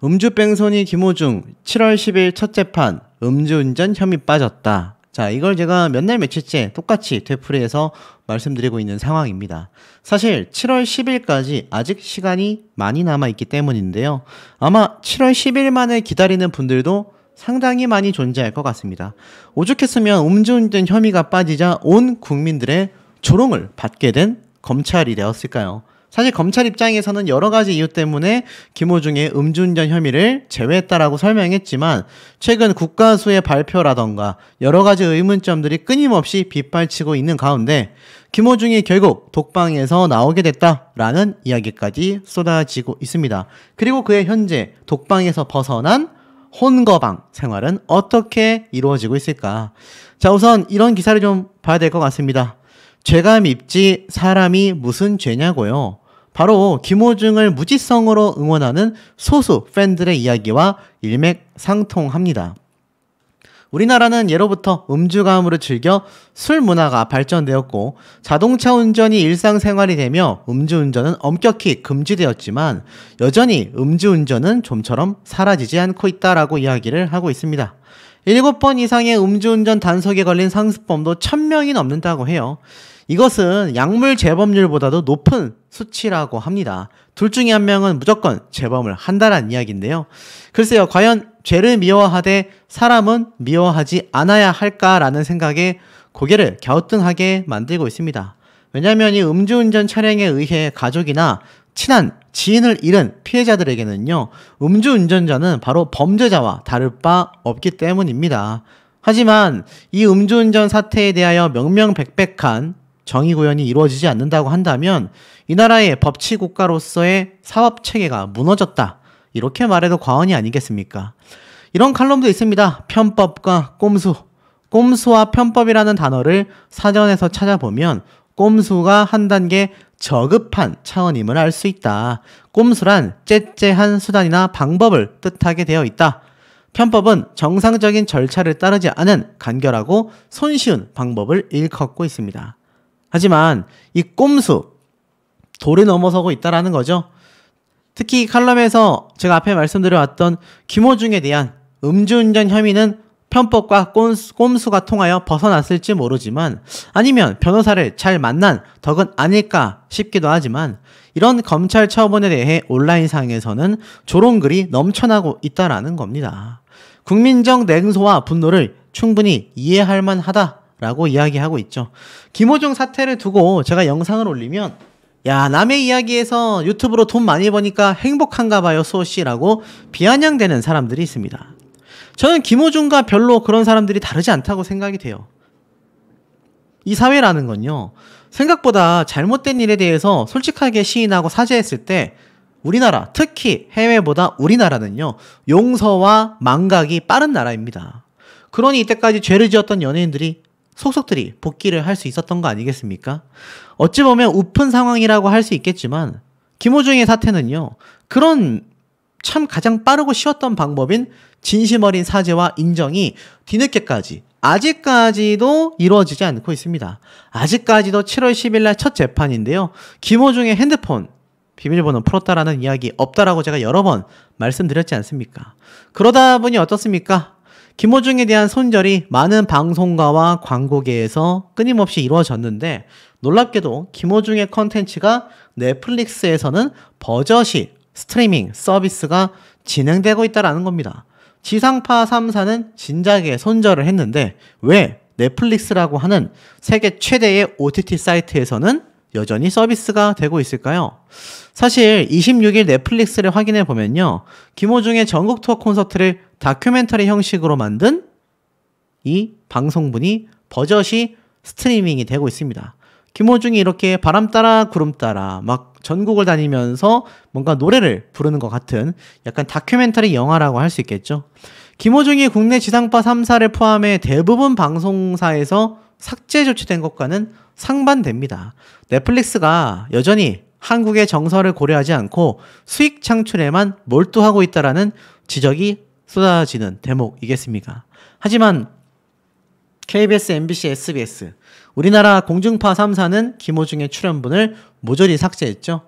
음주뺑소니 김호중 7월 10일 첫 재판 음주운전 혐의 빠졌다. 자, 이걸 제가 몇 날 며칠째 똑같이 되풀이해서 말씀드리고 있는 상황입니다. 사실 7월 10일까지 아직 시간이 많이 남아있기 때문인데요. 아마 7월 10일만을 기다리는 분들도 상당히 많이 존재할 것 같습니다. 오죽했으면 음주운전 혐의가 빠지자 온 국민들의 조롱을 받게 된 검찰이 되었을까요? 사실 검찰 입장에서는 여러 가지 이유 때문에 김호중의 음주운전 혐의를 제외했다라고 설명했지만 최근 국가수의 발표라던가 여러 가지 의문점들이 끊임없이 빗발치고 있는 가운데 김호중이 결국 독방에서 나오게 됐다라는 이야기까지 쏟아지고 있습니다. 그리고 그의 현재 독방에서 벗어난 혼거방 생활은 어떻게 이루어지고 있을까? 자, 우선 이런 기사를 좀 봐야 될 것 같습니다. 죄가 밉지 사람이 무슨 죄냐고요. 바로 김호중을 무지성으로 응원하는 소수 팬들의 이야기와 일맥상통합니다. 우리나라는 예로부터 음주가음으로 즐겨 술 문화가 발전되었고 자동차 운전이 일상생활이 되며 음주운전은 엄격히 금지되었지만 여전히 음주운전은 좀처럼 사라지지 않고 있다라고 이야기를 하고 있습니다. 7번 이상의 음주운전 단속에 걸린 상습범도 1000명이 넘는다고 해요. 이것은 약물 재범률보다도 높은 수치라고 합니다. 둘 중에 한 명은 무조건 재범을 한다는 이야기인데요. 글쎄요, 과연 죄를 미워하되 사람은 미워하지 않아야 할까라는 생각에 고개를 갸우뚱하게 만들고 있습니다. 왜냐하면 이 음주운전 차량에 의해 가족이나 친한 지인을 잃은 피해자들에게는요, 음주운전자는 바로 범죄자와 다를 바 없기 때문입니다. 하지만 이 음주운전 사태에 대하여 명명백백한 정의구현이 이루어지지 않는다고 한다면 이 나라의 법치국가로서의 사법체계가 무너졌다, 이렇게 말해도 과언이 아니겠습니까? 이런 칼럼도 있습니다. 편법과 꼼수. 꼼수와 편법이라는 단어를 사전에서 찾아보면 꼼수가 한 단계 저급한 차원임을 알 수 있다. 꼼수란 째째한 수단이나 방법을 뜻하게 되어 있다. 편법은 정상적인 절차를 따르지 않은 간결하고 손쉬운 방법을 일컫고 있습니다. 하지만 이 꼼수, 도를 넘어서고 있다라는 거죠. 특히 이 칼럼에서 제가 앞에 말씀드려왔던 김호중에 대한 음주운전 혐의는 편법과 꼼수가 통하여 벗어났을지 모르지만 아니면 변호사를 잘 만난 덕은 아닐까 싶기도 하지만 이런 검찰 처분에 대해 온라인상에서는 조롱글이 넘쳐나고 있다라는 겁니다. 국민적 냉소와 분노를 충분히 이해할 만하다라고 이야기하고 있죠. 김호중 사태를 두고 제가 영상을 올리면 야, 남의 이야기에서 유튜브로 돈 많이 버니까 행복한가 봐요 소씨라고 비아냥대는 사람들이 있습니다. 저는 김호중과 별로 그런 사람들이 다르지 않다고 생각이 돼요. 이 사회라는 건요, 생각보다 잘못된 일에 대해서 솔직하게 시인하고 사죄했을 때 우리나라, 특히 해외보다 우리나라는요, 용서와 망각이 빠른 나라입니다. 그러니 이때까지 죄를 지었던 연예인들이, 속속들이 복귀를 할 수 있었던 거 아니겠습니까? 어찌 보면 우픈 상황이라고 할 수 있겠지만 김호중의 사태는요, 그런 참 가장 빠르고 쉬웠던 방법인 진심 어린 사죄와 인정이 뒤늦게까지 아직까지도 이루어지지 않고 있습니다. 아직까지도 7월 10일 날 첫 재판인데요, 김호중의 핸드폰 비밀번호 풀었다라는 이야기 없다라고 제가 여러 번 말씀드렸지 않습니까? 그러다 보니 어떻습니까? 김호중에 대한 손절이 많은 방송가와 광고계에서 끊임없이 이루어졌는데 놀랍게도 김호중의 컨텐츠가 넷플릭스에서는 버젓이 스트리밍 서비스가 진행되고 있다는 겁니다. 지상파 3사는 진작에 손절을 했는데 왜 넷플릭스라고 하는 세계 최대의 OTT 사이트에서는 여전히 서비스가 되고 있을까요? 사실 26일 넷플릭스를 확인해 보면요, 김호중의 전국 투어 콘서트를 다큐멘터리 형식으로 만든 이 방송분이 버젓이 스트리밍이 되고 있습니다. 김호중이 이렇게 바람 따라 구름 따라 막 전국을 다니면서 뭔가 노래를 부르는 것 같은 약간 다큐멘터리 영화라고 할 수 있겠죠. 김호중이 국내 지상파 3사를 포함해 대부분 방송사에서 삭제 조치된 것과는 상반됩니다. 넷플릭스가 여전히 한국의 정서를 고려하지 않고 수익 창출에만 몰두하고 있다라는 지적이 쏟아지는 대목이겠습니까? 하지만 KBS, MBC, SBS, 우리나라 공중파 3사는 김호중의 출연분을 모조리 삭제했죠.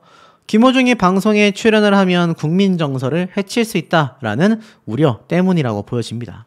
김호중이 방송에 출연을 하면 국민 정서를 해칠 수 있다라는 우려 때문이라고 보여집니다.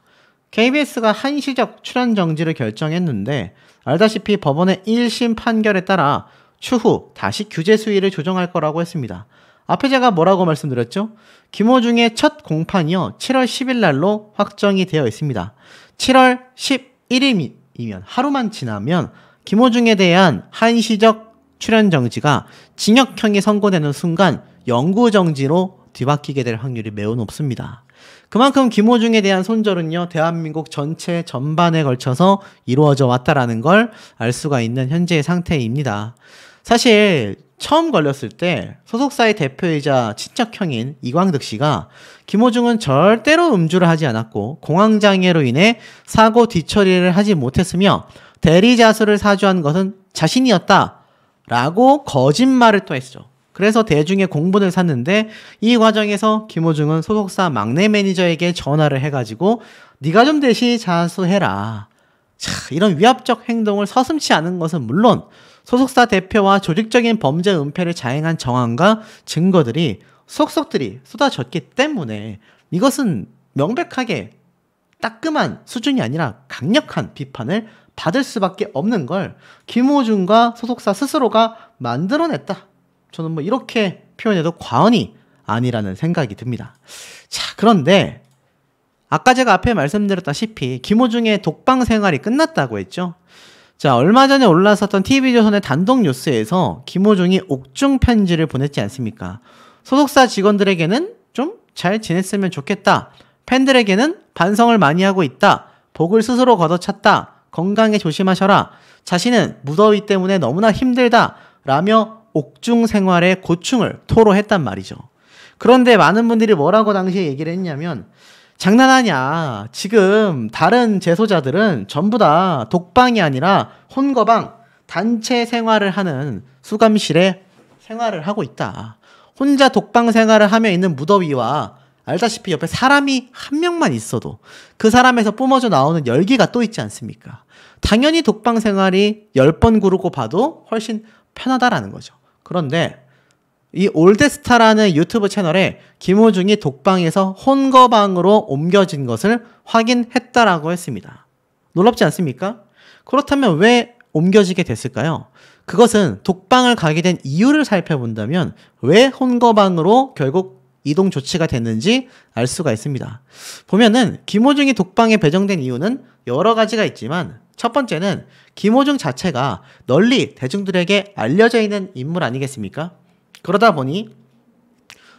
KBS가 한시적 출연 정지를 결정했는데 알다시피 법원의 1심 판결에 따라 추후 다시 규제 수위를 조정할 거라고 했습니다. 앞에 제가 뭐라고 말씀드렸죠? 김호중의 첫 공판이요 7월 10일 날로 확정이 되어 있습니다. 7월 11일이면 하루만 지나면 김호중에 대한 한시적 출연 정지가 징역형이 선고되는 순간 영구정지로 뒤바뀌게 될 확률이 매우 높습니다. 그만큼 김호중에 대한 손절은요 대한민국 전체 전반에 걸쳐서 이루어져 왔다라는 걸 알 수가 있는 현재의 상태입니다. 사실 처음 걸렸을 때 소속사의 대표이자 친척형인 이광득 씨가 김호중은 절대로 음주를 하지 않았고 공황장애로 인해 사고 뒤처리를 하지 못했으며 대리자수를 사주한 것은 자신이었다 라고 거짓말을 또 했죠. 그래서 대중의 공분을 샀는데 이 과정에서 김호중은 소속사 막내 매니저에게 전화를 해가지고 네가 좀 대신 자수해라. 자, 이런 위압적 행동을 서슴지 않은 것은 물론 소속사 대표와 조직적인 범죄 은폐를 자행한 정황과 증거들이 속속들이 쏟아졌기 때문에 이것은 명백하게 따끔한 수준이 아니라 강력한 비판을 받을 수밖에 없는 걸 김호중과 소속사 스스로가 만들어냈다. 저는 뭐 이렇게 표현해도 과언이 아니라는 생각이 듭니다. 자, 그런데 아까 제가 앞에 말씀드렸다시피 김호중의 독방 생활이 끝났다고 했죠. 자, 얼마 전에 올라섰던 TV조선의 단독 뉴스에서 김호중이 옥중 편지를 보냈지 않습니까? 소속사 직원들에게는 좀 잘 지냈으면 좋겠다. 팬들에게는 반성을 많이 하고 있다. 복을 스스로 걷어찼다. 건강에 조심하셔라. 자신은 무더위 때문에 너무나 힘들다. 라며 옥중 생활의 고충을 토로했단 말이죠. 그런데 많은 분들이 뭐라고 당시에 얘기를 했냐면 장난하냐. 지금 다른 재소자들은 전부 다 독방이 아니라 혼거방, 단체 생활을 하는 수감실에 생활을 하고 있다. 혼자 독방 생활을 하며 있는 무더위와 알다시피 옆에 사람이 한 명만 있어도 그 사람에서 뿜어져 나오는 열기가 또 있지 않습니까? 당연히 독방 생활이 10번 구르고 봐도 훨씬 편하다라는 거죠. 그런데 이 올드스타라는 유튜브 채널에 김호중이 독방에서 혼거방으로 옮겨진 것을 확인했다라고 했습니다. 놀랍지 않습니까? 그렇다면 왜 옮겨지게 됐을까요? 그것은 독방을 가게 된 이유를 살펴본다면 왜 혼거방으로 결국 이동 조치가 됐는지 알 수가 있습니다. 보면은 김호중이 독방에 배정된 이유는 여러 가지가 있지만 첫 번째는 김호중 자체가 널리 대중들에게 알려져 있는 인물 아니겠습니까? 그러다 보니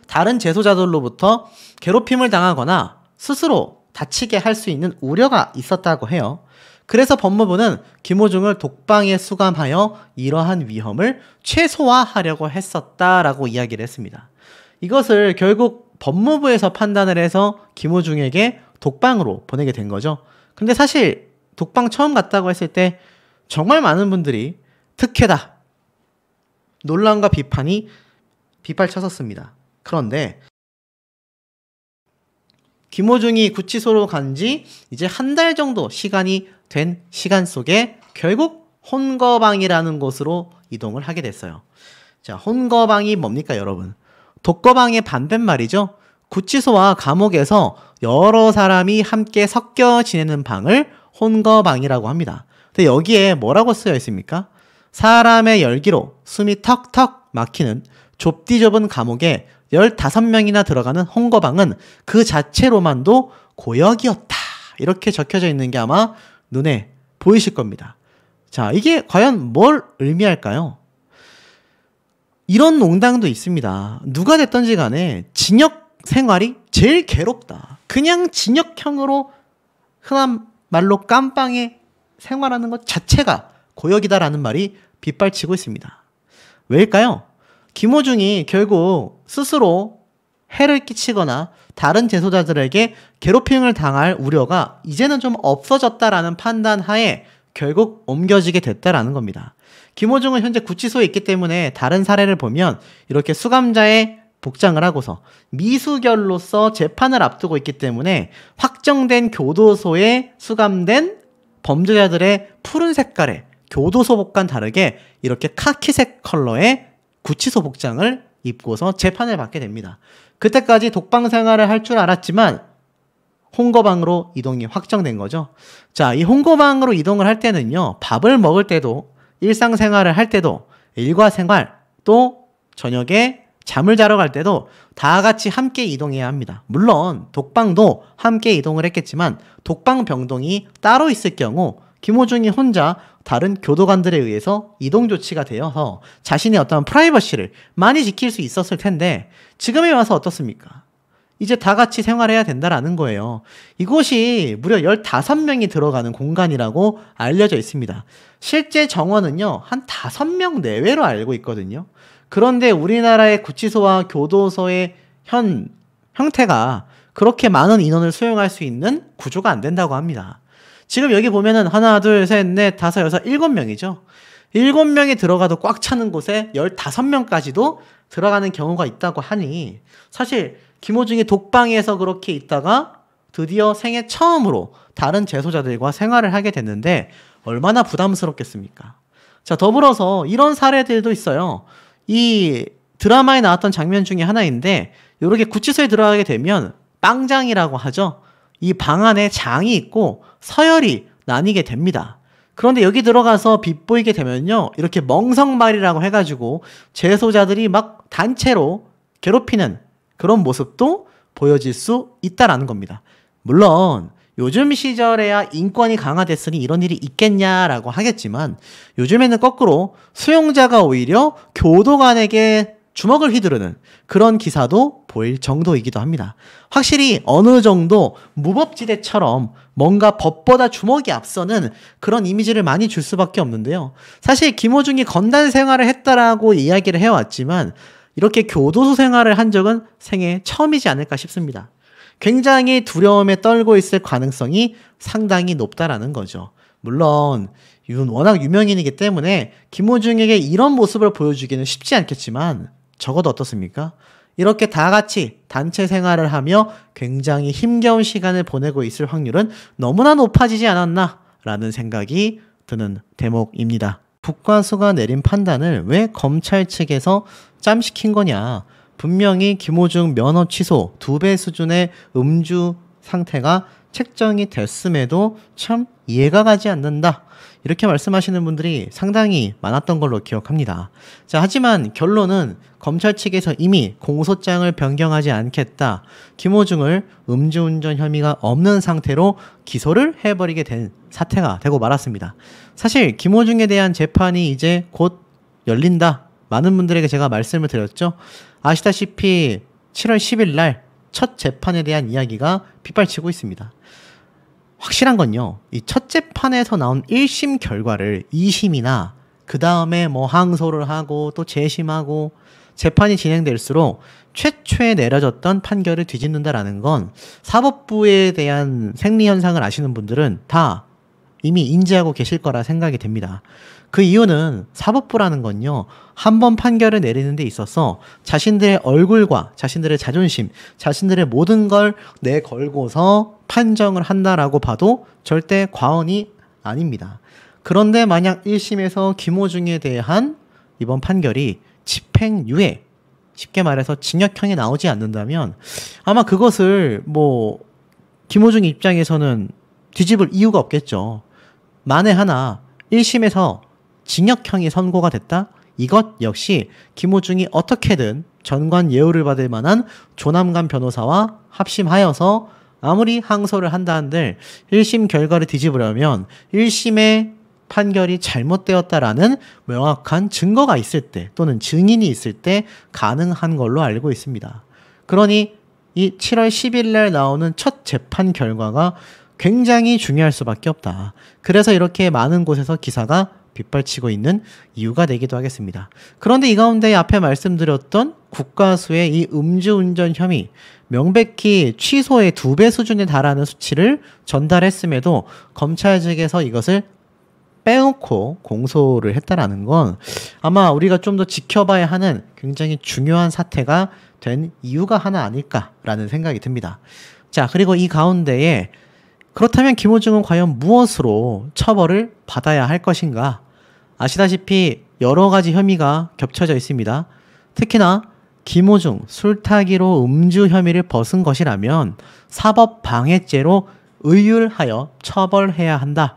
다른 재소자들로부터 괴롭힘을 당하거나 스스로 다치게 할 수 있는 우려가 있었다고 해요. 그래서 법무부는 김호중을 독방에 수감하여 이러한 위험을 최소화하려고 했었다라고 이야기를 했습니다. 이것을 결국 법무부에서 판단을 해서 김호중에게 독방으로 보내게 된 거죠. 근데 사실 독방 처음 갔다고 했을 때 정말 많은 분들이 특혜다. 논란과 비판이 빗발쳤었습니다. 그런데 김호중이 구치소로 간 지 이제 한 달 정도 시간이 된 시간 속에 결국 혼거방이라는 곳으로 이동을 하게 됐어요. 자, 혼거방이 뭡니까, 여러분? 독거방의 반대말이죠. 구치소와 감옥에서 여러 사람이 함께 섞여 지내는 방을 혼거방이라고 합니다. 근데 여기에 뭐라고 쓰여 있습니까? 사람의 열기로 숨이 턱턱 막히는 좁디 좁은 감옥에 15명이나 들어가는 혼거방은 그 자체로만도 고역이었다. 이렇게 적혀져 있는 게 아마 눈에 보이실 겁니다. 자, 이게 과연 뭘 의미할까요? 이런 농담도 있습니다. 누가 됐던지 간에 징역 생활이 제일 괴롭다. 그냥 징역형으로 흔한 말로 깜빵에 생활하는 것 자체가 고역이다라는 말이 빗발치고 있습니다. 왜일까요? 김호중이 결국 스스로 해를 끼치거나 다른 재소자들에게 괴롭힘을 당할 우려가 이제는 좀 없어졌다라는 판단 하에 결국 옮겨지게 됐다라는 겁니다. 김호중은 현재 구치소에 있기 때문에 다른 사례를 보면 이렇게 수감자의 복장을 하고서 미수결로서 재판을 앞두고 있기 때문에 확정된 교도소에 수감된 범죄자들의 푸른 색깔의 교도소 복과는 다르게 이렇게 카키색 컬러의 구치소 복장을 입고서 재판을 받게 됩니다. 그때까지 독방 생활을 할 줄 알았지만 홍거방으로 이동이 확정된 거죠. 자, 이 홍거방으로 이동을 할 때는요, 밥을 먹을 때도, 일상생활을 할 때도, 일과 생활, 또 저녁에 잠을 자러 갈 때도 다 같이 함께 이동해야 합니다. 물론 독방도 함께 이동을 했겠지만 독방 병동이 따로 있을 경우 김호중이 혼자 다른 교도관들에 의해서 이동 조치가 되어서 자신의 어떤 프라이버시를 많이 지킬 수 있었을 텐데 지금에 와서 어떻습니까? 이제 다 같이 생활해야 된다라는 거예요. 이곳이 무려 15명이 들어가는 공간이라고 알려져 있습니다. 실제 정원은요, 한 5명 내외로 알고 있거든요. 그런데 우리나라의 구치소와 교도소의 형태가 그렇게 많은 인원을 수용할 수 있는 구조가 안 된다고 합니다. 지금 여기 보면은 하나, 둘, 셋, 넷, 다섯, 여섯, 7명이죠. 7명이 들어가도 꽉 차는 곳에 15명까지도 들어가는 경우가 있다고 하니 사실 김호중이 독방에서 그렇게 있다가 드디어 생애 처음으로 다른 재소자들과 생활을 하게 됐는데 얼마나 부담스럽겠습니까? 자, 더불어서 이런 사례들도 있어요. 이 드라마에 나왔던 장면 중에 하나인데 이렇게 구치소에 들어가게 되면 빵장이라고 하죠. 이 방 안에 장이 있고 서열이 나뉘게 됩니다. 그런데 여기 들어가서 빗보이게 되면요, 이렇게 멍석말이라고 해가지고 재소자들이 막 단체로 괴롭히는 그런 모습도 보여질 수 있다라는 겁니다. 물론 요즘 시절에야 인권이 강화됐으니 이런 일이 있겠냐라고 하겠지만 요즘에는 거꾸로 수용자가 오히려 교도관에게 주먹을 휘두르는 그런 기사도 보일 정도이기도 합니다. 확실히 어느 정도 무법지대처럼 뭔가 법보다 주먹이 앞서는 그런 이미지를 많이 줄 수밖에 없는데요. 사실 김호중이 건달 생활을 했다라고 이야기를 해왔지만 이렇게 교도소 생활을 한 적은 생애 처음이지 않을까 싶습니다. 굉장히 두려움에 떨고 있을 가능성이 상당히 높다라는 거죠. 물론 워낙 유명인이기 때문에 김호중에게 이런 모습을 보여주기는 쉽지 않겠지만 적어도 어떻습니까? 이렇게 다 같이 단체 생활을 하며 굉장히 힘겨운 시간을 보내고 있을 확률은 너무나 높아지지 않았나 라는 생각이 드는 대목입니다. 국과수가 내린 판단을 왜 검찰 측에서 짬시킨 거냐? 분명히 김호중 면허 취소 2배 수준의 음주 상태가 책정이 됐음에도 참 이해가 가지 않는다. 이렇게 말씀하시는 분들이 상당히 많았던 걸로 기억합니다. 자, 하지만 결론은 검찰 측에서 이미 공소장을 변경하지 않겠다. 김호중을 음주운전 혐의가 없는 상태로 기소를 해버리게 된 사태가 되고 말았습니다. 사실 김호중에 대한 재판이 이제 곧 열린다. 많은 분들에게 제가 말씀을 드렸죠. 아시다시피 7월 10일 날 첫 재판에 대한 이야기가 빗발치고 있습니다. 확실한 건요, 이 첫 재판에서 나온 1심 결과를 2심이나 그 다음에 뭐 항소를 하고 또 재심하고 재판이 진행될수록 최초에 내려졌던 판결을 뒤집는다라는 건 사법부에 대한 생리현상을 아시는 분들은 다 이미 인지하고 계실 거라 생각이 됩니다. 그 이유는 사법부라는 건요, 한 번 판결을 내리는 데 있어서 자신들의 얼굴과 자신들의 자존심, 자신들의 모든 걸 내걸고서 판정을 한다라고 봐도 절대 과언이 아닙니다. 그런데 만약 1심에서 김호중에 대한 이번 판결이 집행유예, 쉽게 말해서 징역형이 나오지 않는다면 아마 그것을 뭐 김호중 입장에서는 뒤집을 이유가 없겠죠. 만에 하나 1심에서 징역형이 선고가 됐다? 이것 역시 김호중이 어떻게든 전관 예우를 받을 만한 조남관 변호사와 합심하여서 아무리 항소를 한다 한들 1심 결과를 뒤집으려면 1심의 판결이 잘못되었다라는 명확한 증거가 있을 때 또는 증인이 있을 때 가능한 걸로 알고 있습니다. 그러니 이 7월 10일 날 나오는 첫 재판 결과가 굉장히 중요할 수밖에 없다. 그래서 이렇게 많은 곳에서 기사가 빗발치고 있는 이유가 되기도 하겠습니다. 그런데 이 가운데 앞에 말씀드렸던 국과수의 이 음주운전 혐의, 명백히 취소의 2배 수준에 달하는 수치를 전달했음에도 검찰 측에서 이것을 빼놓고 공소를 했다라는 건 아마 우리가 좀 더 지켜봐야 하는 굉장히 중요한 사태가 된 이유가 하나 아닐까라는 생각이 듭니다. 자, 그리고 이 가운데에 그렇다면 김호중은 과연 무엇으로 처벌을 받아야 할 것인가? 아시다시피 여러 가지 혐의가 겹쳐져 있습니다. 특히나 김호중 술타기로 음주 혐의를 벗은 것이라면 사법방해죄로 의율하여 처벌해야 한다.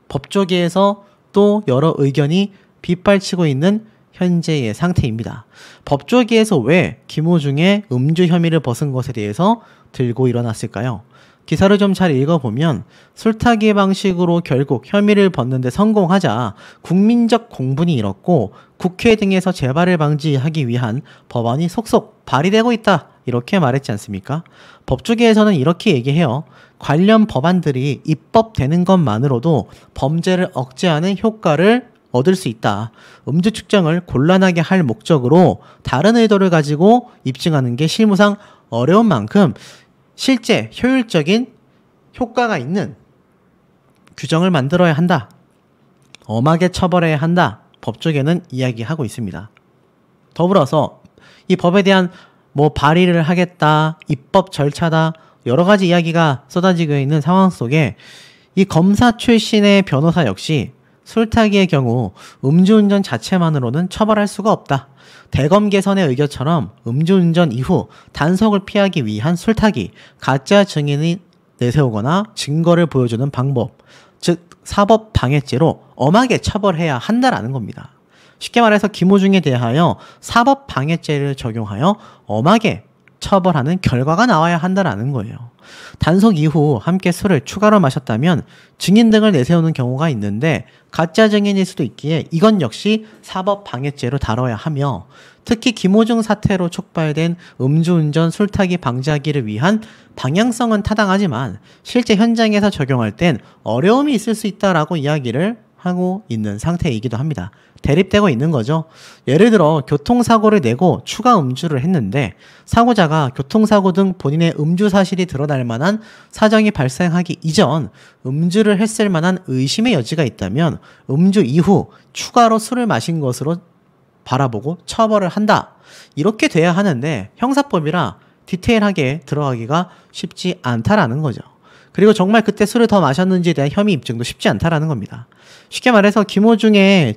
법조계에서 또 여러 의견이 빗발치고 있는 현재의 상태입니다. 법조계에서 왜 김호중의 음주 혐의를 벗은 것에 대해서 들고 일어났을까요? 기사를 좀 잘 읽어보면 술타기 방식으로 결국 혐의를 벗는데 성공하자 국민적 공분이 일었고 국회 등에서 재발을 방지하기 위한 법안이 속속 발의되고 있다. 이렇게 말했지 않습니까? 법조계에서는 이렇게 얘기해요. 관련 법안들이 입법되는 것만으로도 범죄를 억제하는 효과를 얻을 수 있다. 음주 측정을 곤란하게 할 목적으로 다른 의도를 가지고 입증하는 게 실무상 어려운 만큼 실제 효율적인 효과가 있는 규정을 만들어야 한다. 엄하게 처벌해야 한다. 법조계는 이야기하고 있습니다. 더불어서 이 법에 대한 발의를 하겠다, 입법 절차다, 여러 가지 이야기가 쏟아지고 있는 상황 속에 이 검사 출신의 변호사 역시 술타기의 경우 음주운전 자체만으로는 처벌할 수가 없다. 대검 개선의 의견처럼 음주운전 이후 단속을 피하기 위한 술타기, 가짜 증인이 내세우거나 증거를 보여주는 방법, 즉 사법방해죄로 엄하게 처벌해야 한다라는 겁니다. 쉽게 말해서 김호중에 대하여 사법방해죄를 적용하여 엄하게 처벌하는 결과가 나와야 한다라는 거예요. 단속 이후 함께 술을 추가로 마셨다면 증인 등을 내세우는 경우가 있는데 가짜 증인일 수도 있기에 이건 역시 사법방해죄로 다뤄야 하며 특히 김호중 사태로 촉발된 음주운전 술타기 방지하기를 위한 방향성은 타당하지만 실제 현장에서 적용할 땐 어려움이 있을 수 있다라고 이야기를 하고 있는 상태이기도 합니다. 대립되고 있는 거죠. 예를 들어 교통사고를 내고 추가 음주를 했는데 사고자가 교통사고 등 본인의 음주 사실이 드러날 만한 사정이 발생하기 이전 음주를 했을 만한 의심의 여지가 있다면 음주 이후 추가로 술을 마신 것으로 바라보고 처벌을 한다. 이렇게 돼야 하는데 형사법이라 디테일하게 들어가기가 쉽지 않다라는 거죠. 그리고 정말 그때 술을 더 마셨는지에 대한 혐의 입증도 쉽지 않다라는 겁니다. 쉽게 말해서 김호중의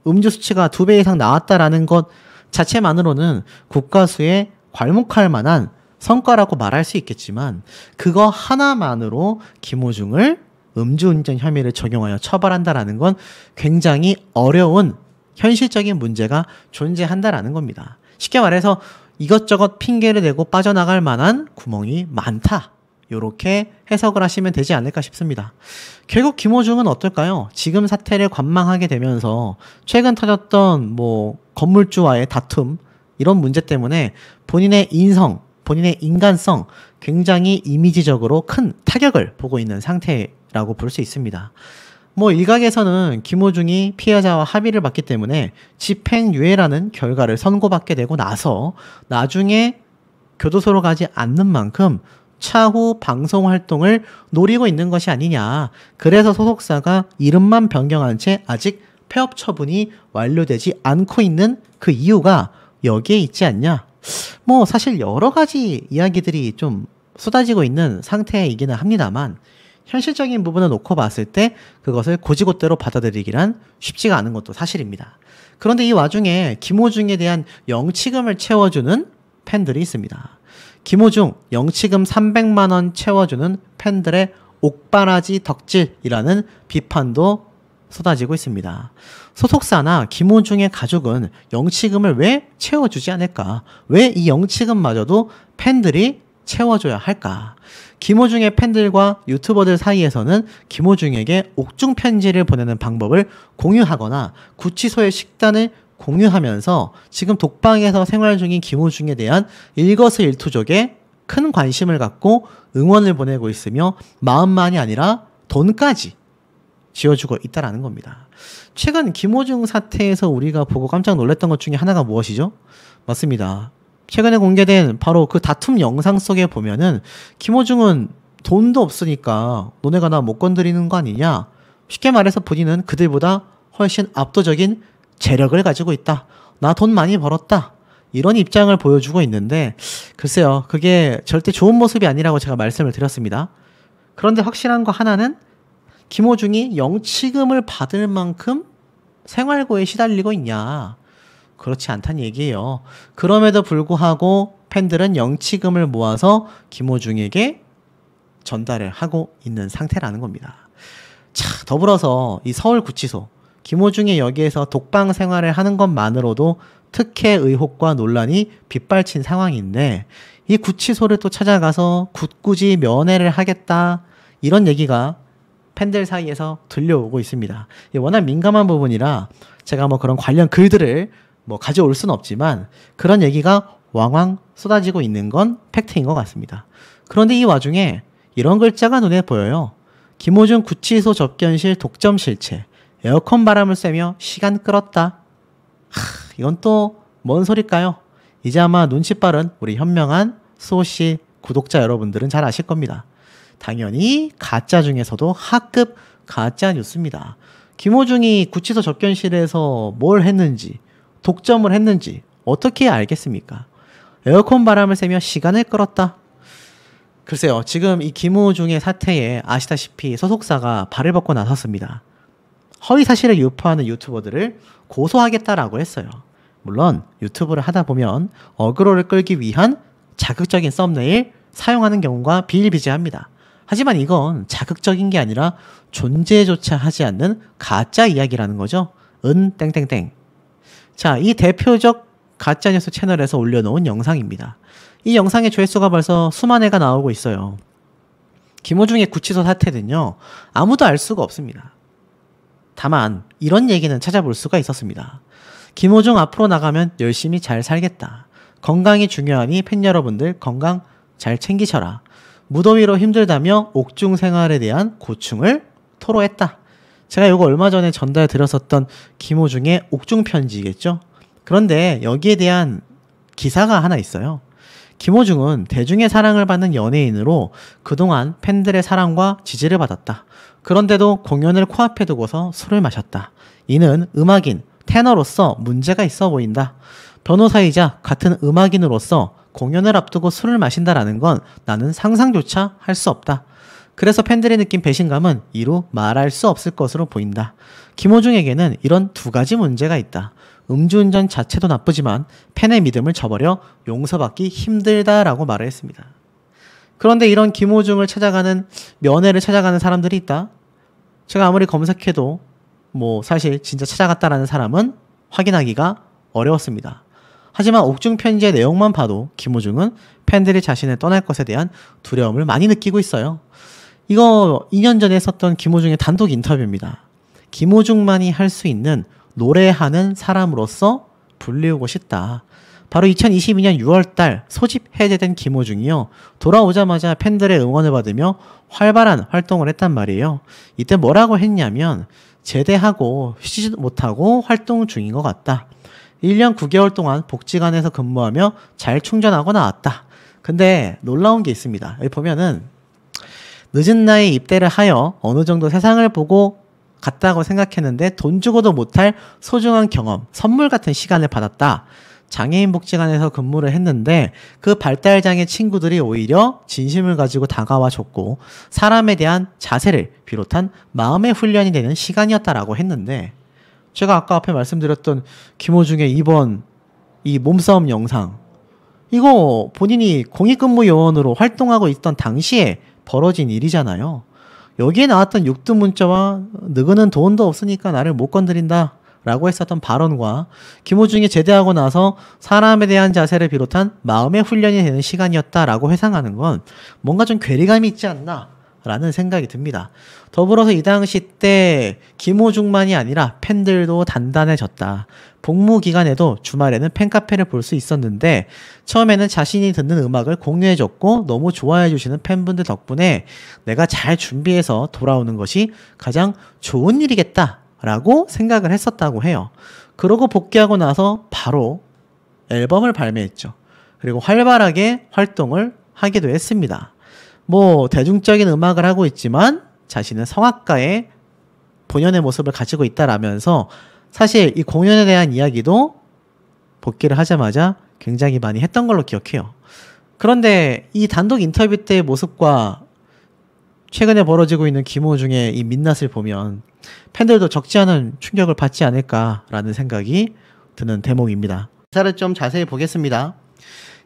음주 수치가 2배 이상 나왔다라는 것 자체만으로는 국가수에 괄목할 만한 성과라고 말할 수 있겠지만 그거 하나만으로 김호중을 음주운전 혐의를 적용하여 처벌한다라는 건 굉장히 어려운 현실적인 문제가 존재한다라는 겁니다. 쉽게 말해서 이것저것 핑계를 대고 빠져나갈 만한 구멍이 많다. 이렇게 해석을 하시면 되지 않을까 싶습니다. 결국 김호중은 어떨까요? 지금 사태를 관망하게 되면서 최근 터졌던 건물주와의 다툼 이런 문제 때문에 본인의 인성, 본인의 인간성 굉장히 이미지적으로 큰 타격을 보고 있는 상태라고 볼 수 있습니다. 일각에서는 김호중이 피해자와 합의를 받기 때문에 집행유예라는 결과를 선고받게 되고 나서 나중에 교도소로 가지 않는 만큼 차후 방송 활동을 노리고 있는 것이 아니냐. 그래서 소속사가 이름만 변경한 채 아직 폐업 처분이 완료되지 않고 있는 그 이유가 여기에 있지 않냐. 사실 여러 가지 이야기들이 좀 쏟아지고 있는 상태이기는 합니다만 현실적인 부분을 놓고 봤을 때 그것을 곧이곧대로 받아들이기란 쉽지가 않은 것도 사실입니다. 그런데 이 와중에 김호중에 대한 영치금을 채워주는 팬들이 있습니다. 김호중 영치금 300만 원 채워주는 팬들의 옥바라지 덕질이라는 비판도 쏟아지고 있습니다. 소속사나 김호중의 가족은 영치금을 왜 채워주지 않을까? 왜 이 영치금마저도 팬들이 채워줘야 할까? 김호중의 팬들과 유튜버들 사이에서는 김호중에게 옥중 편지를 보내는 방법을 공유하거나 구치소의 식단을 공유하면서 지금 독방에서 생활 중인 김호중에 대한 일거수일투족에 큰 관심을 갖고 응원을 보내고 있으며 마음만이 아니라 돈까지 쥐어주고 있다는 겁니다. 최근 김호중 사태에서 우리가 보고 깜짝 놀랐던 것 중에 하나가 무엇이죠? 맞습니다. 최근에 공개된 바로 그 다툼 영상 속에 보면은 김호중은 돈도 없으니까 너네가 나 못 건드리는 거 아니냐? 쉽게 말해서 본인은 그들보다 훨씬 압도적인 재력을 가지고 있다. 나 돈 많이 벌었다. 이런 입장을 보여주고 있는데 글쎄요. 그게 절대 좋은 모습이 아니라고 제가 말씀을 드렸습니다. 그런데 확실한 거 하나는 김호중이 영치금을 받을 만큼 생활고에 시달리고 있냐. 그렇지 않다는 얘기예요. 그럼에도 불구하고 팬들은 영치금을 모아서 김호중에게 전달을 하고 있는 상태라는 겁니다. 자, 더불어서 이 서울구치소, 김호중이 여기에서 독방 생활을 하는 것만으로도 특혜 의혹과 논란이 빗발친 상황인데 이 구치소를 또 찾아가서 굳굳이 면회를 하겠다 이런 얘기가 팬들 사이에서 들려오고 있습니다. 워낙 민감한 부분이라 제가 뭐 그런 관련 글들을 뭐 가져올 수는 없지만 그런 얘기가 왕왕 쏟아지고 있는 건 팩트인 것 같습니다. 그런데 이 와중에 이런 글자가 눈에 보여요. 김호중 구치소 접견실 독점 실체, 에어컨 바람을 쐬며 시간 끌었다. 이건 또 뭔 소릴까요? 이제 아마 눈치 빠른 우리 현명한 수호씨 구독자 여러분들은 잘 아실 겁니다. 당연히 가짜 중에서도 하급 가짜 뉴스입니다. 김호중이 구치소 접견실에서 뭘 했는지, 독점을 했는지 어떻게 알겠습니까? 에어컨 바람을 쐬며 시간을 끌었다. 글쎄요, 지금 이 김호중의 사태에 아시다시피 소속사가 발을 벗고 나섰습니다. 허위 사실을 유포하는 유튜버들을 고소하겠다라고 했어요. 물론 유튜브를 하다 보면 어그로를 끌기 위한 자극적인 썸네일 사용하는 경우가 비일비재합니다. 하지만 이건 자극적인 게 아니라 존재조차 하지 않는 가짜 이야기라는 거죠. 땡땡땡. 자, 이 대표적 가짜뉴스 채널에서 올려놓은 영상입니다. 이 영상의 조회수가 벌써 수만 회가 나오고 있어요. 김호중의 구치소 사태는요, 아무도 알 수가 없습니다. 다만 이런 얘기는 찾아볼 수가 있었습니다. 김호중 앞으로 나가면 열심히 잘 살겠다. 건강이 중요하니 팬 여러분들 건강 잘 챙기셔라. 무더위로 힘들다며 옥중 생활에 대한 고충을 토로했다. 제가 이거 얼마 전에 전달 드렸었던 김호중의 옥중 편지겠죠. 그런데 여기에 대한 기사가 하나 있어요. 김호중은 대중의 사랑을 받는 연예인으로 그동안 팬들의 사랑과 지지를 받았다. 그런데도 공연을 코앞에 두고서 술을 마셨다. 이는 음악인, 테너로서 문제가 있어 보인다. 변호사이자 같은 음악인으로서 공연을 앞두고 술을 마신다라는 건 나는 상상조차 할 수 없다. 그래서 팬들이 느낀 배신감은 이루 말할 수 없을 것으로 보인다. 김호중에게는 이런 두 가지 문제가 있다. 음주운전 자체도 나쁘지만 팬의 믿음을 저버려 용서받기 힘들다라고 말을 했습니다. 그런데 이런 김호중을 찾아가는, 면회를 찾아가는 사람들이 있다? 제가 아무리 검색해도 뭐 사실 진짜 찾아갔다라는 사람은 확인하기가 어려웠습니다. 하지만 옥중 편지의 내용만 봐도 김호중은 팬들이 자신을 떠날 것에 대한 두려움을 많이 느끼고 있어요. 이거 2년 전에 했었던 김호중의 단독 인터뷰입니다. 김호중만이 할 수 있는 노래하는 사람으로서 불리우고 싶다. 바로 2022년 6월달 소집 해제된 김호중이요. 돌아오자마자 팬들의 응원을 받으며 활발한 활동을 했단 말이에요. 이때 뭐라고 했냐면 제대하고 쉬지도 못하고 활동 중인 것 같다. 1년 9개월 동안 복지관에서 근무하며 잘 충전하고 나왔다. 근데 놀라운 게 있습니다. 여기 보면은 늦은 나이에 입대를 하여 어느 정도 세상을 보고 갔다고 생각했는데 돈 주고도 못할 소중한 경험, 선물 같은 시간을 받았다. 장애인 복지관에서 근무를 했는데 그 발달장애 친구들이 오히려 진심을 가지고 다가와 줬고 사람에 대한 자세를 비롯한 마음의 훈련이 되는 시간이었다라고 했는데 제가 아까 앞에 말씀드렸던 김호중의 이번 이 몸싸움 영상 이거 본인이 공익근무 요원으로 활동하고 있던 당시에 벌어진 일이잖아요. 여기에 나왔던 육두문자와 너희는 돈도 없으니까 나를 못 건드린다 라고 했었던 발언과 김호중이 제대하고 나서 사람에 대한 자세를 비롯한 마음의 훈련이 되는 시간이었다라고 회상하는 건 뭔가 좀 괴리감이 있지 않나 라는 생각이 듭니다. 더불어서 이 당시 때 김호중만이 아니라 팬들도 단단해졌다. 복무 기간에도 주말에는 팬카페를 볼 수 있었는데 처음에는 자신이 듣는 음악을 공유해줬고 너무 좋아해주시는 팬분들 덕분에 내가 잘 준비해서 돌아오는 것이 가장 좋은 일이겠다 라고 생각을 했었다고 해요. 그러고 복귀하고 나서 바로 앨범을 발매했죠. 그리고 활발하게 활동을 하기도 했습니다. 뭐 대중적인 음악을 하고 있지만 자신은 성악가의 본연의 모습을 가지고 있다라면서 사실 이 공연에 대한 이야기도 복귀를 하자마자 굉장히 많이 했던 걸로 기억해요. 그런데 이 단독 인터뷰 때의 모습과 최근에 벌어지고 있는 김호중의 이 민낯을 보면 팬들도 적지 않은 충격을 받지 않을까라는 생각이 드는 대목입니다. 기사를 좀 자세히 보겠습니다.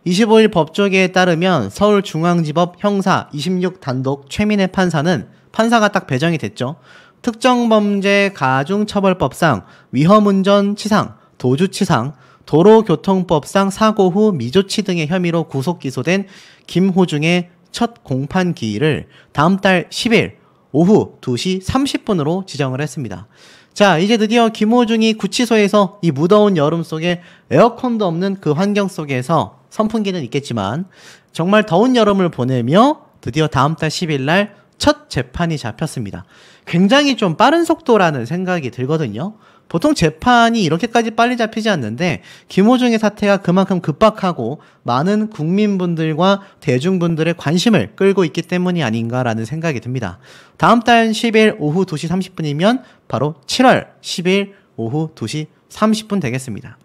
25일 법조계에 따르면 서울중앙지법 형사 26 단독 최민혜 판사는 판사가 딱 배정이 됐죠. 특정범죄 가중처벌법상 위험운전치상, 도주치상, 도로교통법상 사고 후 미조치 등의 혐의로 구속기소된 김호중의 첫 공판 기일을 다음 달 10일 오후 2시 30분으로 지정을 했습니다. 자, 이제 드디어 김호중이 구치소에서 이 무더운 여름 속에 에어컨도 없는 그 환경 속에서 선풍기는 있겠지만 정말 더운 여름을 보내며 드디어 다음 달 10일 날 첫 재판이 잡혔습니다. 굉장히 좀 빠른 속도라는 생각이 들거든요. 보통 재판이 이렇게까지 빨리 잡히지 않는데 김호중의 사태가 그만큼 급박하고 많은 국민분들과 대중분들의 관심을 끌고 있기 때문이 아닌가라는 생각이 듭니다. 다음 달 10일 오후 2시 30분이면 바로 7월 10일 오후 2시 30분 되겠습니다.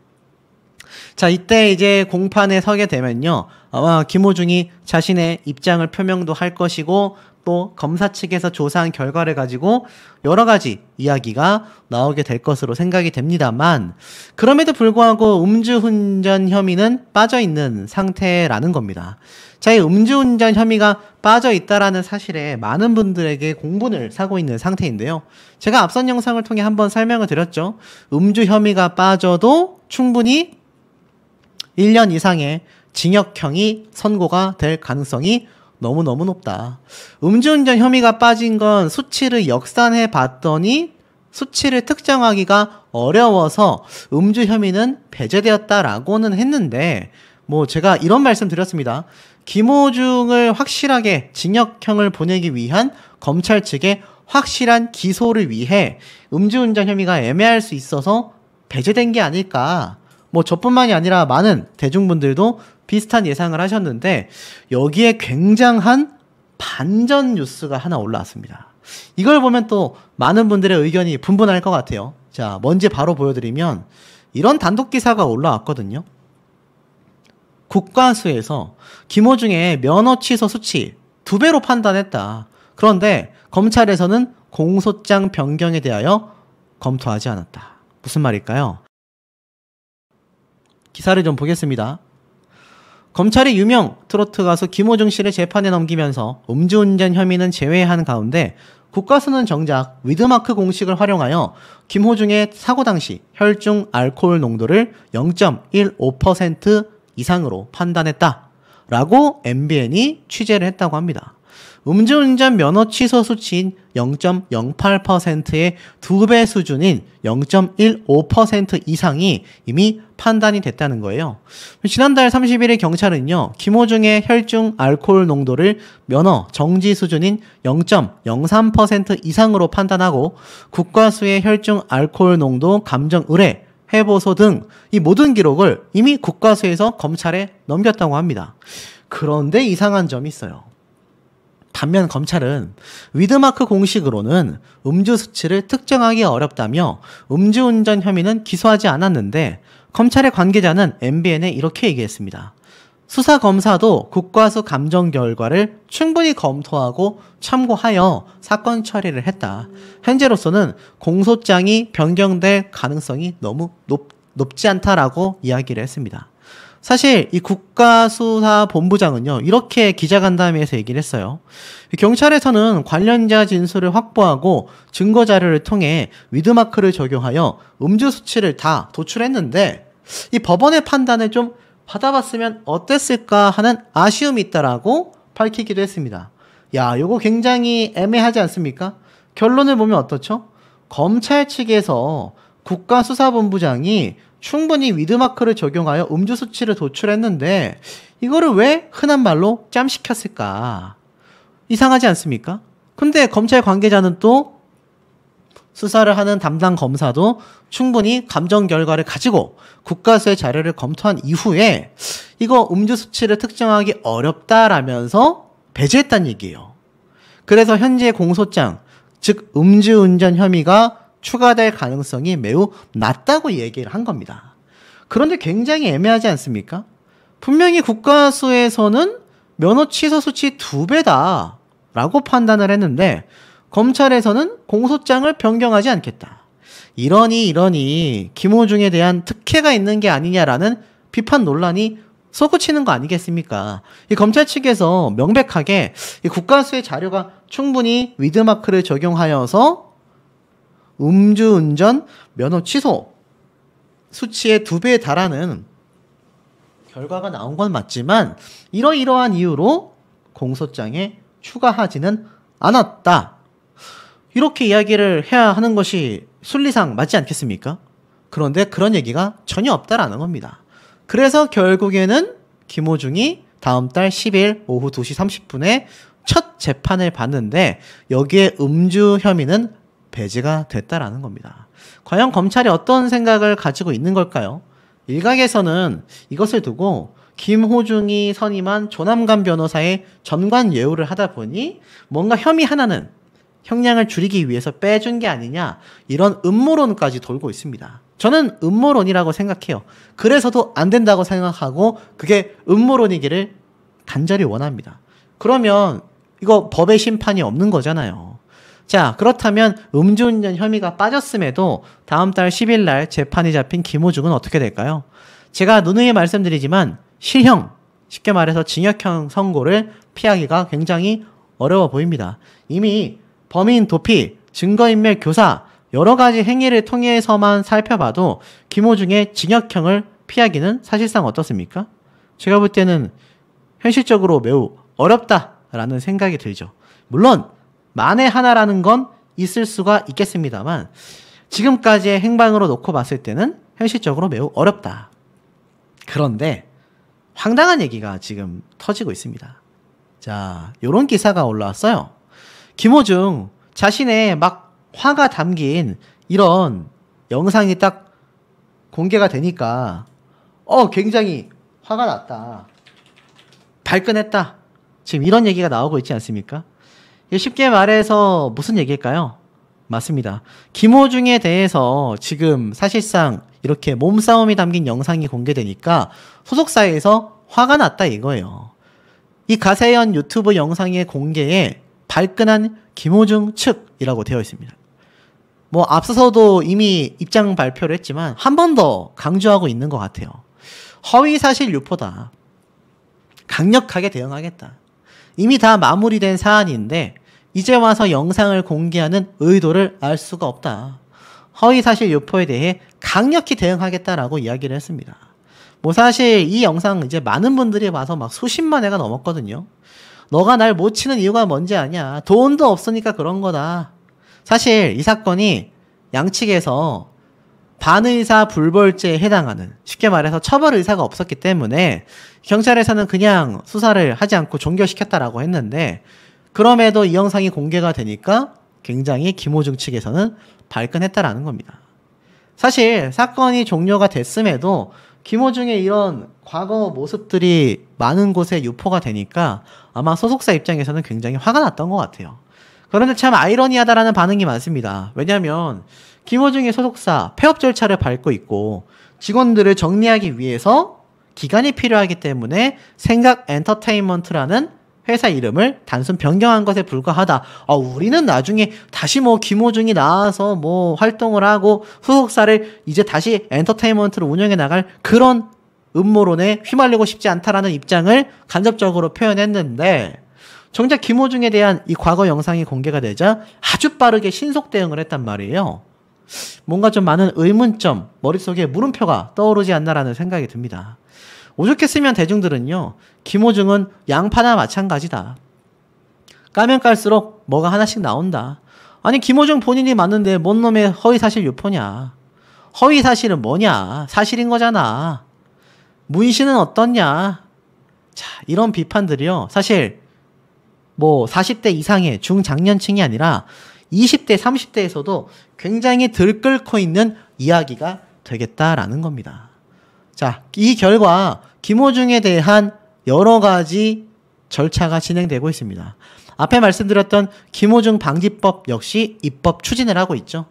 자, 이때 이제 공판에 서게 되면요, 아마 김호중이 자신의 입장을 표명도 할 것이고 또 검사 측에서 조사한 결과를 가지고 여러 가지 이야기가 나오게 될 것으로 생각이 됩니다만, 그럼에도 불구하고 음주운전 혐의는 빠져있는 상태라는 겁니다. 자, 이 음주운전 혐의가 빠져있다라는 사실에 많은 분들에게 공분을 사고 있는 상태인데요. 제가 앞선 영상을 통해 한번 설명을 드렸죠. 음주 혐의가 빠져도 충분히 1년 이상의 징역형이 선고가 될 가능성이 너무너무 높다. 음주운전 혐의가 빠진 건 수치를 역산해 봤더니 수치를 특정하기가 어려워서 음주 혐의는 배제되었다라고는 했는데, 뭐 제가 이런 말씀 드렸습니다. 김호중을 확실하게 징역형을 보내기 위한 검찰 측의 확실한 기소를 위해 음주운전 혐의가 애매할 수 있어서 배제된 게 아닐까. 뭐 저뿐만이 아니라 많은 대중분들도 비슷한 예상을 하셨는데 여기에 굉장한 반전 뉴스가 하나 올라왔습니다. 이걸 보면 또 많은 분들의 의견이 분분할 것 같아요. 자, 뭔지 바로 보여드리면 이런 단독 기사가 올라왔거든요. 국과수에서 김호중의 면허 취소 수치 2배로 판단했다. 그런데 검찰에서는 공소장 변경에 대하여 검토하지 않았다. 무슨 말일까요? 기사를 좀 보겠습니다. 검찰이 유명 트로트 가수 김호중 씨를 재판에 넘기면서 음주운전 혐의는 제외한 가운데 국과수는 정작 위드마크 공식을 활용하여 김호중의 사고 당시 혈중 알코올 농도를 0.15% 이상으로 판단했다라고 MBN이 취재를 했다고 합니다. 음주운전 면허 취소 수치인 0.08%의 2배 수준인 0.15% 이상이 이미 판단이 됐다는 거예요. 지난달 31일 경찰은요, 김호중의 혈중 알코올 농도를 면허 정지 수준인 0.03% 이상으로 판단하고 국과수의 혈중 알코올 농도 감정 의뢰, 해보소 등 이 모든 기록을 이미 국과수에서 검찰에 넘겼다고 합니다. 그런데 이상한 점이 있어요. 반면 검찰은 위드마크 공식으로는 음주 수치를 특정하기 어렵다며 음주운전 혐의는 기소하지 않았는데 검찰의 관계자는 MBN에 이렇게 얘기했습니다. 수사검사도 국과수 감정 결과를 충분히 검토하고 참고하여 사건 처리를 했다. 현재로서는 공소장이 변경될 가능성이 너무 높지 않다라고 이야기를 했습니다. 사실 이 국가수사본부장은요, 이렇게 기자간담회에서 얘기를 했어요. 경찰에서는 관련자 진술을 확보하고 증거자료를 통해 위드마크를 적용하여 음주 수치를 다 도출했는데 이 법원의 판단을 좀 받아봤으면 어땠을까 하는 아쉬움이 있다라고 밝히기도 했습니다. 야, 요거 굉장히 애매하지 않습니까? 결론을 보면 어떻죠? 검찰 측에서 국가수사본부장이 충분히 위드마크를 적용하여 음주 수치를 도출했는데 이거를 왜 흔한 말로 짬시켰을까? 이상하지 않습니까? 근데 검찰 관계자는 또 수사를 하는 담당 검사도 충분히 감정 결과를 가지고 국과수의 자료를 검토한 이후에 이거 음주 수치를 특정하기 어렵다라면서 배제했다는 얘기예요. 그래서 현재 공소장, 즉 음주운전 혐의가 추가될 가능성이 매우 낮다고 얘기를 한 겁니다. 그런데 굉장히 애매하지 않습니까? 분명히 국과수에서는 면허 취소 수치 2배다 라고 판단을 했는데 검찰에서는 공소장을 변경하지 않겠다. 이러니 김호중에 대한 특혜가 있는 게 아니냐라는 비판 논란이 솟구치는 거 아니겠습니까? 이 검찰 측에서 명백하게 이 국가수의 자료가 충분히 위드마크를 적용하여서 음주운전 면허 취소 수치의 2배에 달하는 결과가 나온 건 맞지만 이러이러한 이유로 공소장에 추가하지는 않았다. 이렇게 이야기를 해야 하는 것이 순리상 맞지 않겠습니까? 그런데 그런 얘기가 전혀 없다라는 겁니다. 그래서 결국에는 김호중이 다음 달 10일 오후 2시 30분에 첫 재판을 받는데 여기에 음주 혐의는 배제가 됐다라는 겁니다. 과연 검찰이 어떤 생각을 가지고 있는 걸까요? 일각에서는 이것을 두고 김호중이 선임한 조남관 변호사의 전관 예우를 하다 보니 뭔가 혐의 하나는 형량을 줄이기 위해서 빼준 게 아니냐 이런 음모론까지 돌고 있습니다. 저는 음모론이라고 생각해요. 그래서도 안 된다고 생각하고 그게 음모론이기를 간절히 원합니다. 그러면 이거 법의 심판이 없는 거잖아요. 자, 그렇다면 음주운전 혐의가 빠졌음에도 다음 달 10일 날 재판이 잡힌 김호중은 어떻게 될까요? 제가 누누이 말씀드리지만 실형, 쉽게 말해서 징역형 선고를 피하기가 굉장히 어려워 보입니다. 이미 범인 도피, 증거인멸 교사 여러 가지 행위를 통해서만 살펴봐도 김호중의 징역형을 피하기는 사실상 어떻습니까? 제가 볼 때는 현실적으로 매우 어렵다라는 생각이 들죠. 물론 만에 하나라는 건 있을 수가 있겠습니다만 지금까지의 행방으로 놓고 봤을 때는 현실적으로 매우 어렵다. 그런데 황당한 얘기가 지금 터지고 있습니다. 자, 요런 기사가 올라왔어요. 김호중 자신의 막 화가 담긴 이런 영상이 딱 공개가 되니까 굉장히 화가 났다. 발끈했다. 지금 이런 얘기가 나오고 있지 않습니까? 쉽게 말해서 무슨 얘기일까요? 맞습니다. 김호중에 대해서 지금 사실상 이렇게 몸싸움이 담긴 영상이 공개되니까 소속사에서 화가 났다 이거예요. 이 가세현 유튜브 영상의 공개에 발끈한 김호중 측이라고 되어 있습니다. 뭐 앞서서도 이미 입장 발표를 했지만 한 번 더 강조하고 있는 것 같아요. 허위사실 유포다. 강력하게 대응하겠다. 이미 다 마무리된 사안인데 이제 와서 영상을 공개하는 의도를 알 수가 없다. 허위사실 유포에 대해 강력히 대응하겠다라고 이야기를 했습니다. 뭐 사실 이 영상 이제 많은 분들이 봐서 막 수십만 회가 넘었거든요. 너가 날 못 치는 이유가 뭔지 아냐. 돈도 없으니까 그런 거다. 사실 이 사건이 양측에서 반의사 불벌죄에 해당하는, 쉽게 말해서 처벌 의사가 없었기 때문에 경찰에서는 그냥 수사를 하지 않고 종결시켰다라고 했는데, 그럼에도 이 영상이 공개가 되니까 굉장히 김호중 측에서는 발끈했다라는 겁니다. 사실 사건이 종료가 됐음에도 김호중의 이런 과거 모습들이 많은 곳에 유포가 되니까 아마 소속사 입장에서는 굉장히 화가 났던 것 같아요. 그런데 참 아이러니하다라는 반응이 많습니다. 왜냐하면 김호중의 소속사 폐업 절차를 밟고 있고 직원들을 정리하기 위해서 기간이 필요하기 때문에 생각 엔터테인먼트라는 회사 이름을 단순 변경한 것에 불과하다. 우리는 나중에 다시 뭐 김호중이 나와서 뭐 활동을 하고 소속사를 이제 다시 엔터테인먼트로 운영해 나갈 그런 음모론에 휘말리고 싶지 않다라는 입장을 간접적으로 표현했는데, 정작 김호중에 대한 이 과거 영상이 공개가 되자 아주 빠르게 신속 대응을 했단 말이에요. 뭔가 좀 많은 의문점, 머릿속에 물음표가 떠오르지 않나라는 생각이 듭니다. 오죽했으면 대중들은요, 김호중은 양파나 마찬가지다. 까면 깔수록 뭐가 하나씩 나온다. 아니 김호중 본인이 맞는데 뭔 놈의 허위사실 유포냐. 허위사실은 뭐냐. 사실인 거잖아. 문신은 어떻냐. 자, 이런 비판들이요, 사실 뭐 40대 이상의 중장년층이 아니라 20대, 30대에서도 굉장히 들끓고 있는 이야기가 되겠다라는 겁니다. 자, 이 결과 김호중에 대한 여러 가지 절차가 진행되고 있습니다. 앞에 말씀드렸던 김호중 방지법 역시 입법 추진을 하고 있죠.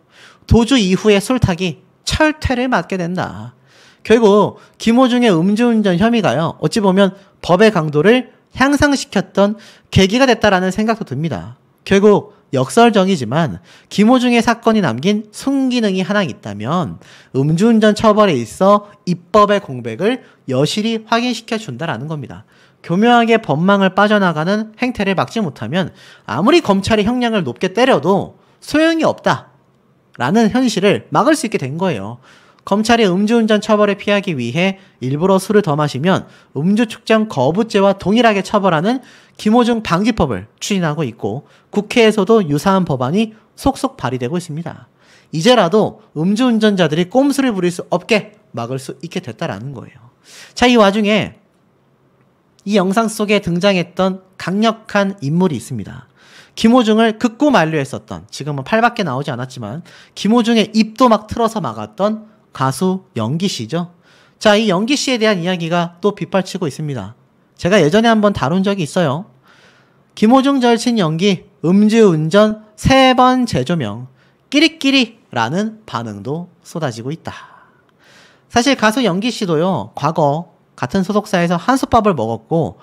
도주 이후의 술타기 철퇴를 맞게 된다. 결국 김호중의 음주운전 혐의가요, 어찌 보면 법의 강도를 향상시켰던 계기가 됐다라는 생각도 듭니다. 결국 역설적이지만 김호중의 사건이 남긴 순기능이 하나 있다면 음주운전 처벌에 있어 입법의 공백을 여실히 확인시켜 준다라는 겁니다. 교묘하게 법망을 빠져나가는 행태를 막지 못하면 아무리 검찰이 형량을 높게 때려도 소용이 없다라는 현실을 막을 수 있게 된 거예요. 검찰이 음주운전 처벌을 피하기 위해 일부러 술을 더 마시면 음주 측정 거부죄와 동일하게 처벌하는 김호중 방지법을 추진하고 있고 국회에서도 유사한 법안이 속속 발의되고 있습니다. 이제라도 음주운전자들이 꼼수를 부릴 수 없게 막을 수 있게 됐다라는 거예요. 자, 이 와중에 이 영상 속에 등장했던 강력한 인물이 있습니다. 김호중을 극구 만류했었던, 지금은 팔밖에 나오지 않았지만 김호중의 입도 막 틀어서 막았던 가수 영기씨죠. 자, 이 영기씨에 대한 이야기가 또 빗발치고 있습니다. 제가 예전에 한번 다룬 적이 있어요. 김호중 절친 연기 음주운전 3번 재조명 끼리끼리라는 반응도 쏟아지고 있다. 사실 가수 영기씨도요, 과거 같은 소속사에서 한솥밥을 먹었고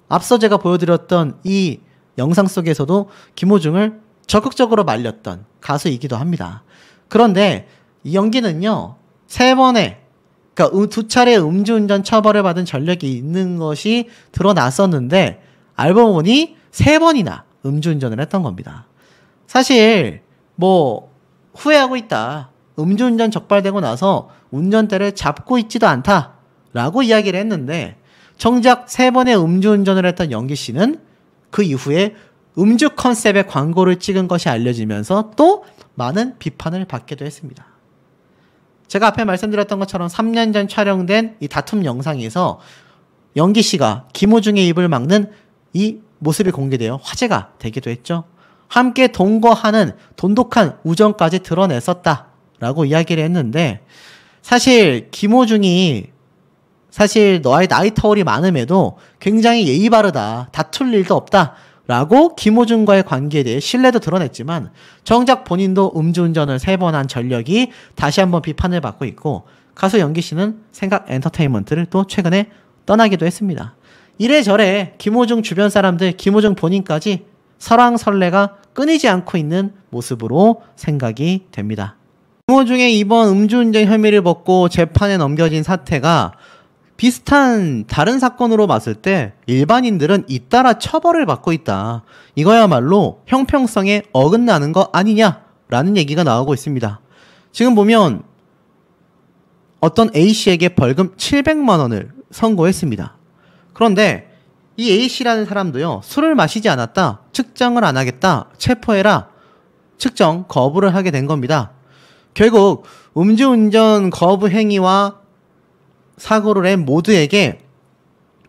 앞서 제가 보여드렸던 이 영상 속에서도 김호중을 적극적으로 말렸던 가수이기도 합니다. 그런데 이 연기는요, 3번의, 그러니까 2차례 음주운전 처벌을 받은 전력이 있는 것이 드러났었는데 알고 보니 3번이나 음주운전을 했던 겁니다. 사실 뭐 후회하고 있다, 음주운전 적발되고 나서 운전대를 잡고 있지도 않다라고 이야기를 했는데 정작 3번의 음주운전을 했던 영기씨는 그 이후에 음주 컨셉의 광고를 찍은 것이 알려지면서 또 많은 비판을 받기도 했습니다. 제가 앞에 말씀드렸던 것처럼 3년 전 촬영된 이 다툼 영상에서 영기씨가 김호중의 입을 막는 이 모습이 공개되어 화제가 되기도 했죠. 함께 동거하는 돈독한 우정까지 드러냈었다라고 이야기를 했는데 사실 김호중이 사실 너의 나이 터울이 많음에도 굉장히 예의 바르다, 다툴 일도 없다 라고 김호중과의 관계에 대해 신뢰도 드러냈지만 정작 본인도 음주운전을 3번 한 전력이 다시 한번 비판을 받고 있고 가수 영기씨는 생각 엔터테인먼트를 또 최근에 떠나기도 했습니다. 이래저래 김호중 주변 사람들, 김호중 본인까지 설왕설래가 끊이지 않고 있는 모습으로 생각이 됩니다. 김호중의 이번 음주운전 혐의를 벗고 재판에 넘겨진 사태가 비슷한 다른 사건으로 봤을 때 일반인들은 잇따라 처벌을 받고 있다. 이거야말로 형평성에 어긋나는 거 아니냐라는 얘기가 나오고 있습니다. 지금 보면 어떤 A씨에게 벌금 700만 원을 선고했습니다. 그런데 이 A씨라는 사람도요, 술을 마시지 않았다, 측정을 안 하겠다, 체포해라, 측정 거부를 하게 된 겁니다. 결국 음주운전 거부 행위와 사고를 낸 모두에게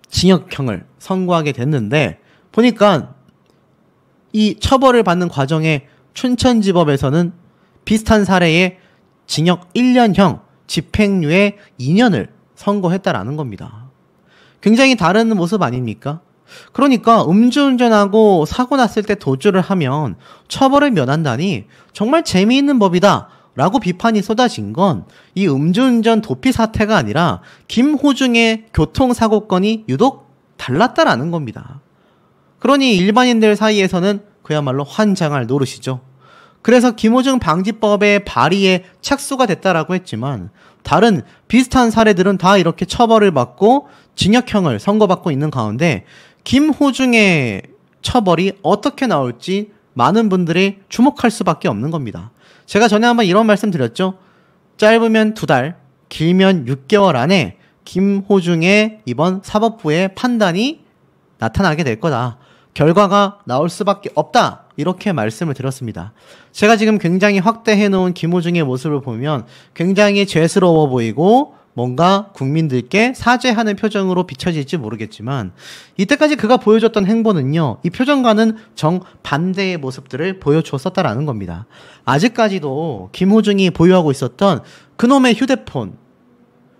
징역형을 선고하게 됐는데 보니까 이 처벌을 받는 과정에 춘천지법에서는 비슷한 사례에 징역 1년형, 집행유예 2년을 선고했다라는 겁니다. 굉장히 다른 모습 아닙니까? 그러니까 음주운전하고 사고 났을 때 도주를 하면 처벌을 면한다니 정말 재미있는 법이다 라고 비판이 쏟아진 건 이 음주운전 도피 사태가 아니라 김호중의 교통사고건이 유독 달랐다라는 겁니다. 그러니 일반인들 사이에서는 그야말로 환장할 노릇이죠. 그래서 김호중 방지법의 발의에 착수가 됐다라고 했지만 다른 비슷한 사례들은 다 이렇게 처벌을 받고 징역형을 선고받고 있는 가운데 김호중의 처벌이 어떻게 나올지 많은 분들이 주목할 수밖에 없는 겁니다. 제가 전에 한번 이런 말씀 드렸죠. 짧으면 2달, 길면 6개월 안에 김호중의 이번 사법부의 판단이 나타나게 될 거다. 결과가 나올 수밖에 없다. 이렇게 말씀을 드렸습니다. 제가 지금 굉장히 확대해 놓은 김호중의 모습을 보면 굉장히 죄스러워 보이고 뭔가 국민들께 사죄하는 표정으로 비춰질지 모르겠지만 이때까지 그가 보여줬던 행보는요, 이 표정과는 정반대의 모습들을 보여주었었다라는 겁니다. 아직까지도 김호중이 보유하고 있었던 그놈의 휴대폰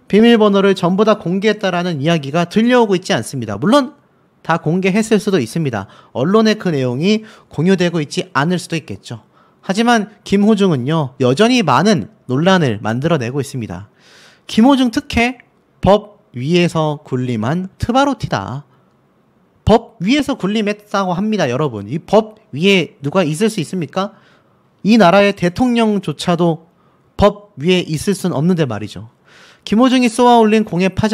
비밀번호를 전부 다 공개했다라는 이야기가 들려오고 있지 않습니다. 물론 다 공개했을 수도 있습니다. 언론에 그 내용이 공유되고 있지 않을 수도 있겠죠. 하지만 김호중은요, 여전히 많은 논란을 만들어내고 있습니다. 김호중 특혜 법 위에서 군림한 트바로티다. 법 위에서 군림했다고 합니다, 여러분. 이 법 위에 누가 있을 수 있습니까? 이 나라의 대통령조차도 법 위에 있을 순 없는데 말이죠. 김호중이 쏘아 올린 공에 파지